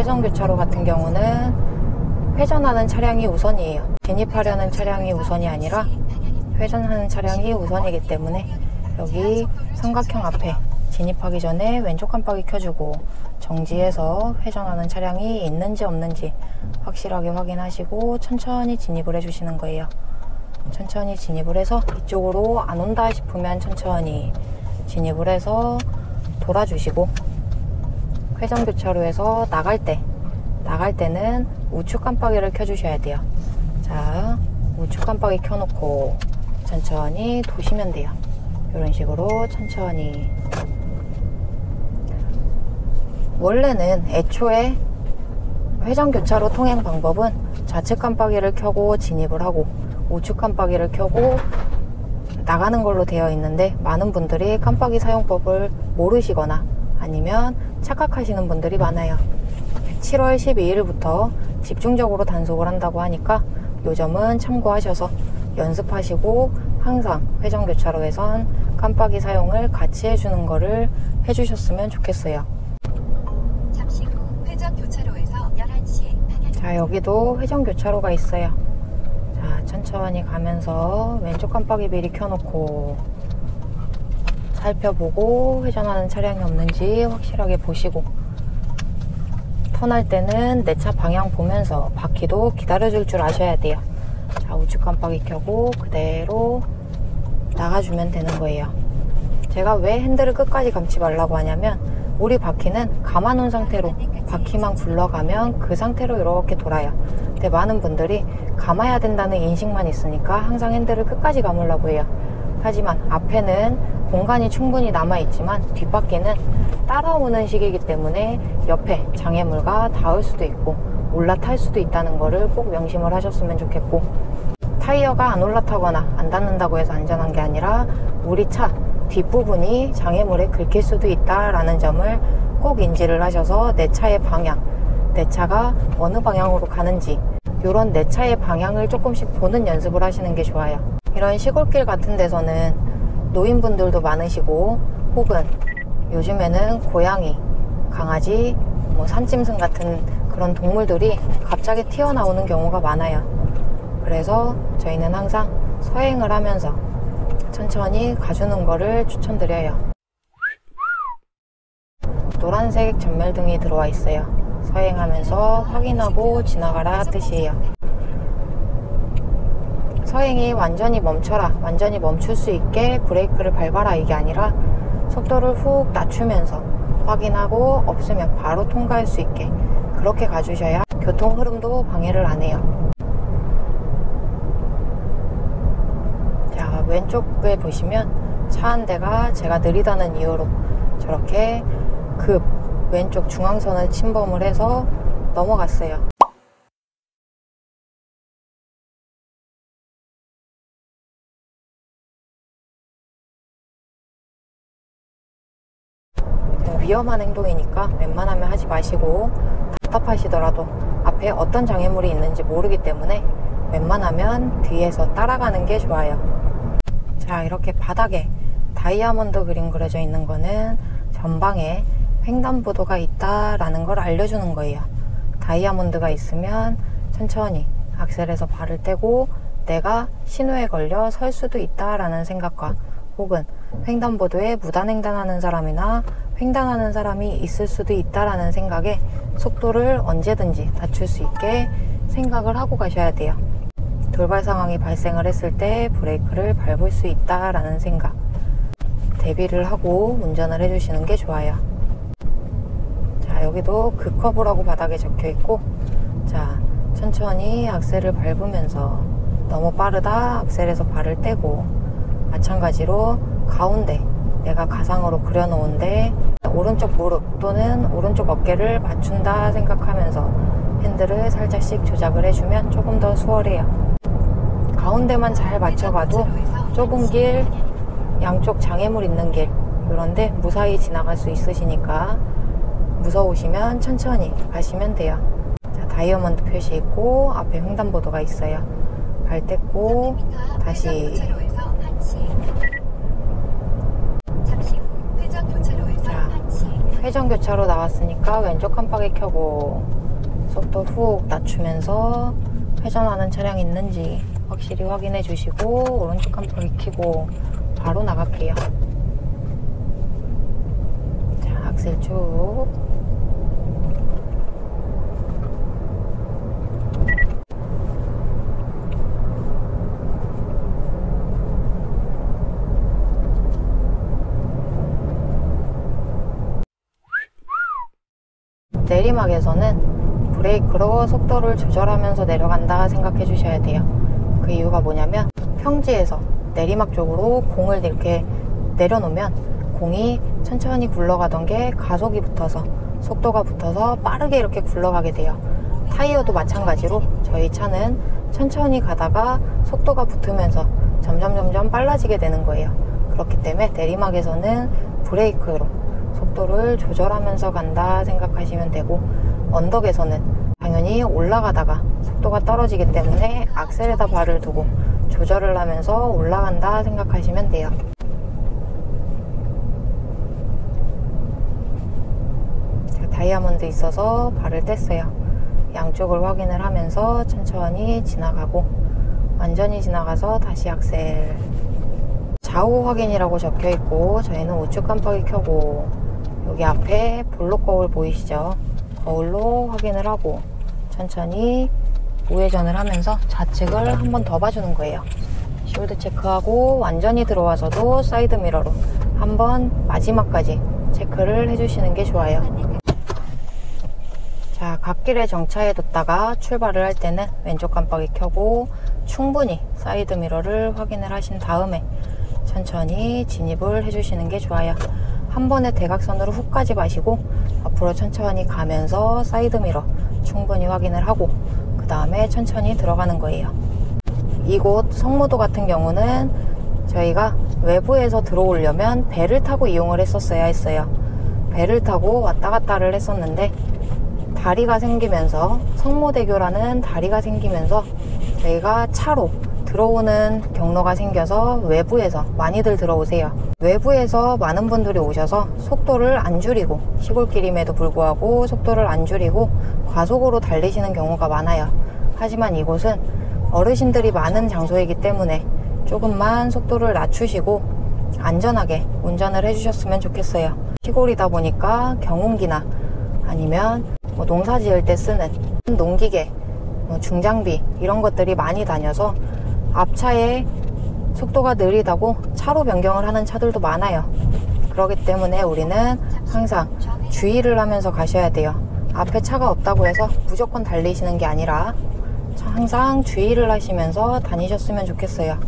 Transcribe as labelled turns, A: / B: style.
A: 회전교차로 같은 경우는 회전하는 차량이 우선이에요. 진입하려는 차량이 우선이 아니라 회전하는 차량이 우선이기 때문에 여기 삼각형 앞에 진입하기 전에 왼쪽 깜빡이 켜주고 정지해서 회전하는 차량이 있는지 없는지 확실하게 확인하시고 천천히 진입을 해주시는 거예요. 천천히 진입을 해서 이쪽으로 안 온다 싶으면 천천히 진입을 해서 돌아주시고, 회전교차로에서 나갈 때는 우측 깜빡이를 켜주셔야 돼요. 자, 우측 깜빡이 켜놓고 천천히 도시면 돼요. 이런 식으로 천천히. 원래는 애초에 회전교차로 통행 방법은 좌측 깜빡이를 켜고 진입을 하고 우측 깜빡이를 켜고 나가는 걸로 되어 있는데, 많은 분들이 깜빡이 사용법을 모르시거나 아니면 착각하시는 분들이 많아요. 7월 12일부터 집중적으로 단속을 한다고 하니까 이 점은 참고하셔서 연습하시고 항상 회전교차로에선 깜빡이 사용을 같이 해주는 거를 해주셨으면 좋겠어요.
B: 잠시 후 회전교차로에서 11시에 방향.
A: 자, 여기도 회전교차로가 있어요. 자, 천천히 가면서 왼쪽 깜빡이 미리 켜놓고 살펴보고 회전하는 차량이 없는지 확실하게 보시고, 턴할 때는 내 차 방향 보면서 바퀴도 기다려줄 줄 아셔야 돼요. 자, 우측 깜빡이 켜고 그대로 나가주면 되는 거예요. 제가 왜 핸들을 끝까지 감지 말라고 하냐면, 우리 바퀴는 감아놓은 상태로 바퀴만 굴러가면 그 상태로 이렇게 돌아요. 근데 많은 분들이 감아야 된다는 인식만 있으니까 항상 핸들을 끝까지 감으려고 해요. 하지만 앞에는 공간이 충분히 남아있지만 뒷바퀴는 따라오는 시기이기 때문에 옆에 장애물과 닿을 수도 있고 올라탈 수도 있다는 거를 꼭 명심을 하셨으면 좋겠고, 타이어가 안 올라타거나 안 닿는다고 해서 안전한 게 아니라 우리 차 뒷부분이 장애물에 긁힐 수도 있다라는 점을 꼭 인지를 하셔서 내 차의 방향, 내 차가 어느 방향으로 가는지 이런 내 차의 방향을 조금씩 보는 연습을 하시는 게 좋아요. 이런 시골길 같은 데서는 노인분들도 많으시고, 혹은 요즘에는 고양이, 강아지, 산짐승 같은 그런 동물들이 갑자기 튀어나오는 경우가 많아요. 그래서 저희는 항상 서행을 하면서 천천히 가주는 거를 추천드려요. 노란색 전멸등이 들어와 있어요. 서행하면서 확인하고 지나가라 뜻이에요. 서행이 완전히 멈춰라, 완전히 멈출 수 있게 브레이크를 밟아라 이게 아니라 속도를 훅 낮추면서 확인하고 없으면 바로 통과할 수 있게 그렇게 가주셔야 교통 흐름도 방해를 안 해요. 자, 왼쪽에 보시면 차 한 대가 제가 느리다는 이유로 저렇게 급 왼쪽 중앙선을 침범을 해서 넘어갔어요. 위험한 행동이니까 웬만하면 하지 마시고, 답답하시더라도 앞에 어떤 장애물이 있는지 모르기 때문에 웬만하면 뒤에서 따라가는 게 좋아요. 자, 이렇게 바닥에 다이아몬드 그림 그려져 있는 거는 전방에 횡단보도가 있다라는 걸 알려주는 거예요. 다이아몬드가 있으면 천천히 악셀에서 발을 떼고 내가 신호에 걸려 설 수도 있다라는 생각과, 혹은 횡단보도에 무단횡단하는 사람이나 횡단하는 사람이 있을 수도 있다라는 생각에 속도를 언제든지 낮출 수 있게 생각을 하고 가셔야 돼요. 돌발 상황이 발생을 했을 때 브레이크를 밟을 수 있다라는 생각, 대비를 하고 운전을 해주시는 게 좋아요. 자, 여기도 급커브라고 바닥에 적혀 있고, 자, 천천히 악셀을 밟으면서 너무 빠르다 악셀에서 발을 떼고, 마찬가지로 가운데 내가 가상으로 그려놓은데 오른쪽 무릎 또는 오른쪽 어깨를 맞춘다 생각하면서 핸들을 살짝씩 조작을 해주면 조금 더 수월해요. 가운데만 잘 맞춰가도 좁은 길, 양쪽 장애물 있는 길 이런데 무사히 지나갈 수 있으시니까 무서우시면 천천히 가시면 돼요. 자, 다이아몬드 표시 있고 앞에 횡단보도가 있어요. 발 뗐고 다시. 자, 회전교차로 나왔으니까 왼쪽 깜빡이 켜고 속도 훅 낮추면서 회전하는 차량이 있는지 확실히 확인해 주시고 오른쪽 깜빡이 켜고 바로 나갈게요. 자, 악셀 쭉. 내리막에서는 브레이크로 속도를 조절하면서 내려간다 생각해 주셔야 돼요. 그 이유가 뭐냐면 평지에서 내리막 쪽으로 공을 이렇게 내려놓으면 공이 천천히 굴러가던 게 가속이 붙어서 속도가 붙어서 빠르게 이렇게 굴러가게 돼요. 타이어도 마찬가지로 저희 차는 천천히 가다가 속도가 붙으면서 점점 빨라지게 되는 거예요. 그렇기 때문에 내리막에서는 브레이크로 속도를 조절하면서 간다 생각하시면 되고, 언덕에서는 당연히 올라가다가 속도가 떨어지기 때문에 악셀에다 발을 두고 조절을 하면서 올라간다 생각하시면 돼요. 다이아몬드 있어서 발을 뗐어요. 양쪽을 확인을 하면서 천천히 지나가고, 완전히 지나가서 다시 악셀. 좌우 확인이라고 적혀 있고 저희는 우측 깜빡이 켜고, 여기 앞에 볼록 거울 보이시죠? 거울로 확인을 하고 천천히 우회전을 하면서 좌측을 한 번 더 봐주는 거예요. 숄드 체크하고 완전히 들어와서도 사이드 미러로 한번 마지막까지 체크를 해주시는 게 좋아요. 자, 갓길에 정차해 뒀다가 출발을 할 때는 왼쪽 깜빡이 켜고 충분히 사이드 미러를 확인을 하신 다음에 천천히 진입을 해주시는 게 좋아요. 한 번에 대각선으로 훅 가지 마시고 앞으로 천천히 가면서 사이드 미러 충분히 확인을 하고 그 다음에 천천히 들어가는 거예요. 이곳 성무도 같은 경우는 저희가 외부에서 들어오려면 배를 타고 이용을 했었어야 했어요. 배를 타고 왔다 갔다를 했었는데 다리가 생기면서, 성모대교라는 다리가 생기면서 저희가 차로 들어오는 경로가 생겨서 외부에서 많이들 들어오세요. 외부에서 많은 분들이 오셔서 속도를 안 줄이고, 시골길임에도 불구하고 속도를 안 줄이고 과속으로 달리시는 경우가 많아요. 하지만 이곳은 어르신들이 많은 장소이기 때문에 조금만 속도를 낮추시고 안전하게 운전을 해주셨으면 좋겠어요. 시골이다 보니까 경운기나 아니면 농사 지을 때 쓰는 농기계, 중장비 이런 것들이 많이 다녀서 앞차에 속도가 느리다고 차로 변경을 하는 차들도 많아요. 그렇기 때문에 우리는 항상 주의를 하면서 가셔야 돼요. 앞에 차가 없다고 해서 무조건 달리시는 게 아니라 항상 주의를 하시면서 다니셨으면 좋겠어요.